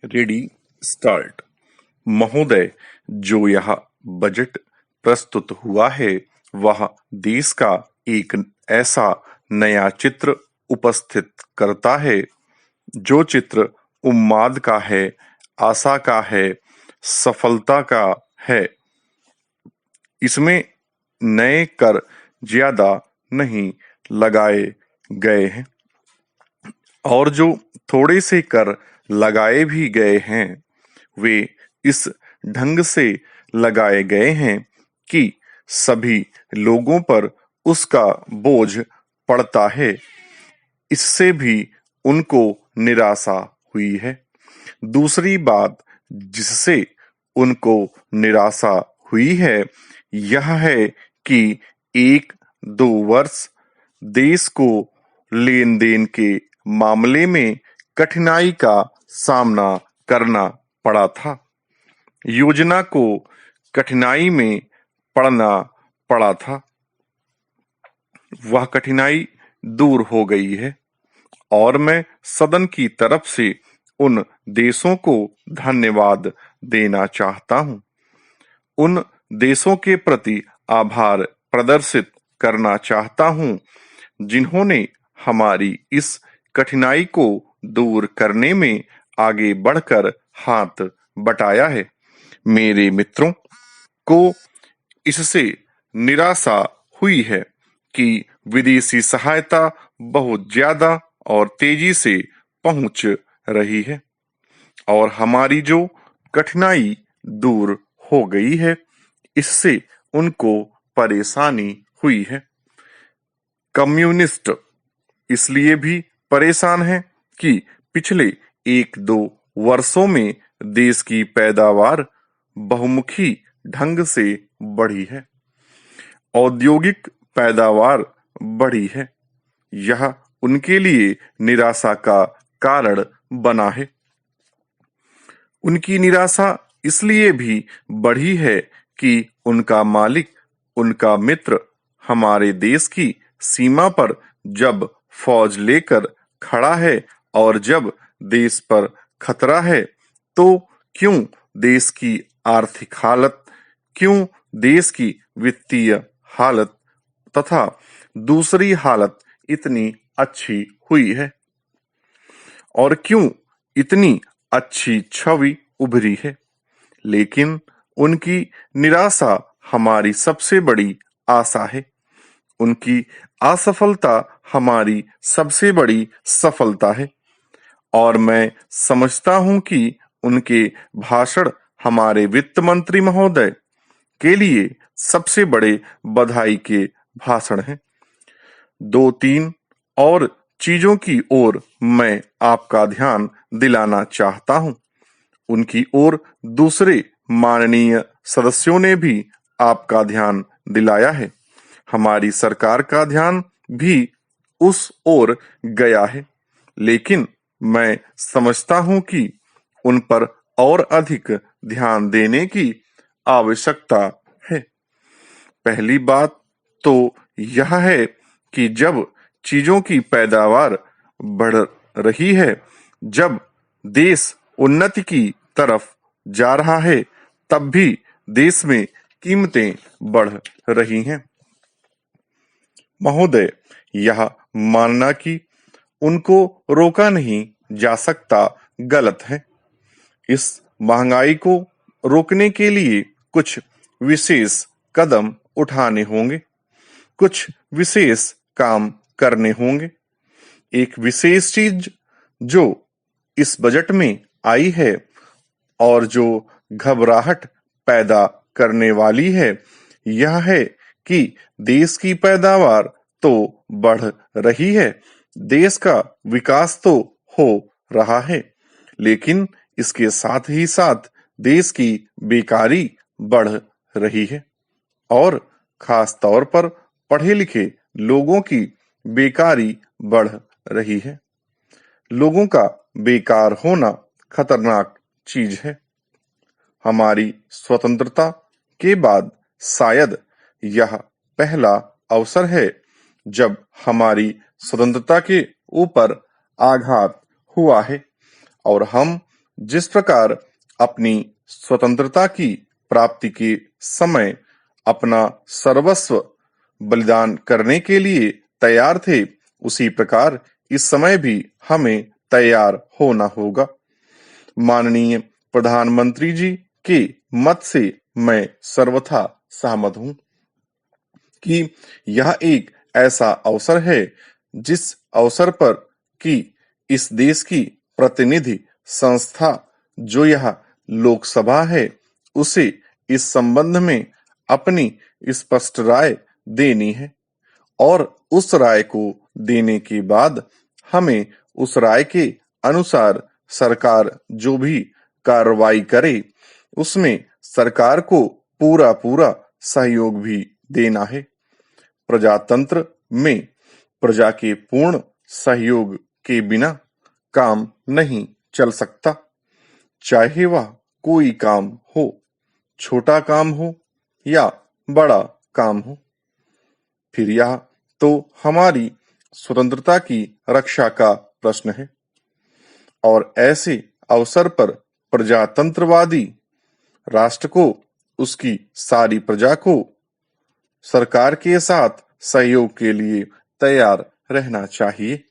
Ready start. महोदय, जो यह बजट प्रस्तुत हुआ है वह देश का एक ऐसा नया चित्र उपस्थित करता है जो चित्र उन्माद का है, आशा का है, सफलता का है। इसमें नए कर ज्यादा नहीं लगाए गए हैं और जो थोड़े से कर लगाए भी गए हैं वे इस ढंग से लगाए गए हैं कि सभी लोगों पर उसका बोझ पड़ता है। इससे भी उनको निराशा हुई है। दूसरी बात जिससे उनको निराशा हुई है यह है कि 1-2 वर्ष देश को लेन देन के मामले में कठिनाई का सामना करना पड़ा था। योजना को कठिनाई में पड़ना पड़ा था। वह कठिनाई दूर हो गई है और मैं सदन की तरफ से उन देशों को धन्यवाद देना चाहता हूं। उन देशों के प्रति आभार प्रदर्शित करना चाहता हूं जिन्होंने हमारी इस कठिनाई को दूर करने में आगे बढ़कर हाथ बटाया है। मेरे मित्रों को इससे निराशा हुई है कि विदेशी सहायता बहुत ज्यादा और तेजी से पहुंच रही है और हमारी जो कठिनाई दूर हो गई है इससे उनको परेशानी हुई है। कम्युनिस्ट इसलिए भी परेशान है कि पिछले 1-2 वर्षों में देश की पैदावार बहुमुखी ढंग से बढ़ी है। औद्योगिक पैदावार बढ़ी है। यह उनके लिए निराशा का कारण बना है। उनकी निराशा इसलिए भी बढ़ी है कि उनका मालिक, उनका मित्र हमारे देश की सीमा पर जब फौज लेकर खड़ा है और जब देश पर खतरा है तो क्यों देश की आर्थिक हालत, क्यों देश की वित्तीय हालत तथा दूसरी हालत इतनी अच्छी हुई है और क्यों इतनी अच्छी छवि उभरी है। लेकिन उनकी निराशा हमारी सबसे बड़ी आशा है। उनकी असफलता हमारी सबसे बड़ी सफलता है और मैं समझता हूं कि उनके भाषण हमारे वित्त मंत्री महोदय के लिए सबसे बड़े बधाई के भाषण हैं। 2-3 और चीजों की ओर मैं आपका ध्यान दिलाना चाहता हूं। उनकी ओर दूसरे माननीय सदस्यों ने भी आपका ध्यान दिलाया है। हमारी सरकार का ध्यान भी उस ओर गया है, लेकिन मैं समझता हूं कि उन पर और अधिक ध्यान देने की आवश्यकता है। पहली बात तो यह है कि जब चीजों की पैदावार बढ़ रही है, जब देश उन्नति की तरफ जा रहा है, तब भी देश में कीमतें बढ़ रही हैं। महोदय, यह मानना कि उनको रोका नहीं जा सकता गलत है। इस महंगाई को रोकने के लिए कुछ विशेष कदम उठाने होंगे, कुछ विशेष काम करने होंगे। एक विशेष चीज जो इस बजट में आई है और जो घबराहट पैदा करने वाली है यह है कि देश की पैदावार तो बढ़ रही है, देश का विकास तो हो रहा है, लेकिन इसके साथ ही साथ देश की बेकारी बढ़ रही है और खास तौर पर पढ़े लिखे लोगों की बेकारी बढ़ रही है। लोगों का बेकार होना खतरनाक चीज है। हमारी स्वतंत्रता के बाद शायद यह पहला अवसर है जब हमारी स्वतंत्रता के ऊपर आघात हुआ है और हम जिस प्रकार अपनी स्वतंत्रता की प्राप्ति के समय अपना सर्वस्व बलिदान करने के लिए तैयार थे, उसी प्रकार इस समय भी हमें तैयार होना होगा। माननीय प्रधानमंत्री जी के मत से मैं सर्वथा सहमत हूं कि यह एक ऐसा अवसर है जिस अवसर पर कि इस देश की प्रतिनिधि संस्था जो यह लोकसभा है, उसे इस संबंध में अपनी स्पष्ट राय देनी है और उस राय को देने के बाद हमें उस राय के अनुसार सरकार जो भी कार्रवाई करे, उसमें सरकार को पूरा पूरा सहयोग भी देना है। प्रजातंत्र में प्रजा के पूर्ण सहयोग के बिना काम नहीं चल सकता, चाहे वह कोई काम हो, छोटा काम हो या बड़ा काम हो। फिर यह तो हमारी स्वतंत्रता की रक्षा का प्रश्न है और ऐसे अवसर पर प्रजातंत्रवादी राष्ट्र को उसकी सारी प्रजा को सरकार के साथ सहयोग के लिए तैयार रहना चाहिए।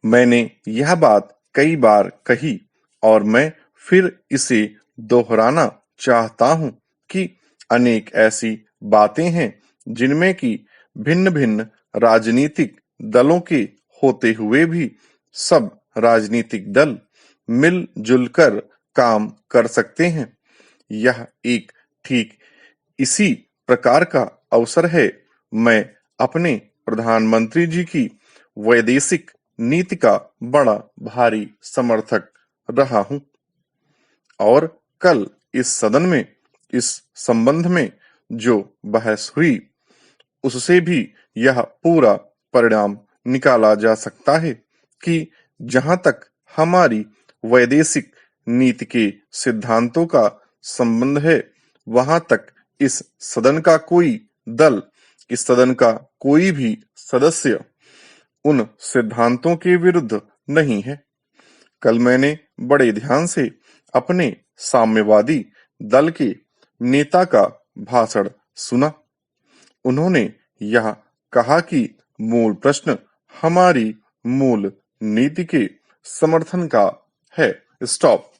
मैंने यह बात कई बार कही और मैं फिर इसे दोहराना चाहता हूं कि अनेक ऐसी बातें हैं जिनमें कि भिन्न भिन्न राजनीतिक दलों के होते हुए भी सब राजनीतिक दल मिलजुल कर काम कर सकते हैं। यह एक ठीक इसी प्रकार का अवसर है। मैं अपने प्रधानमंत्री जी की वैदेशिक नीति का बड़ा भारी समर्थक रहा हूं और कल इस सदन में इस संबंध में जो बहस हुई, उससे भी यह पूरा परिणाम निकाला जा सकता है कि जहां तक हमारी वैदेशिक नीति के सिद्धांतों का संबंध है, वहां तक इस सदन का कोई दल, इस सदन का कोई भी सदस्य उन सिद्धांतों के विरुद्ध नहीं है। कल मैंने बड़े ध्यान से अपने साम्यवादी दल के नेता का भाषण सुना। उन्होंने यह कहा कि मूल प्रश्न हमारी मूल नीति के समर्थन का है। स्टॉप।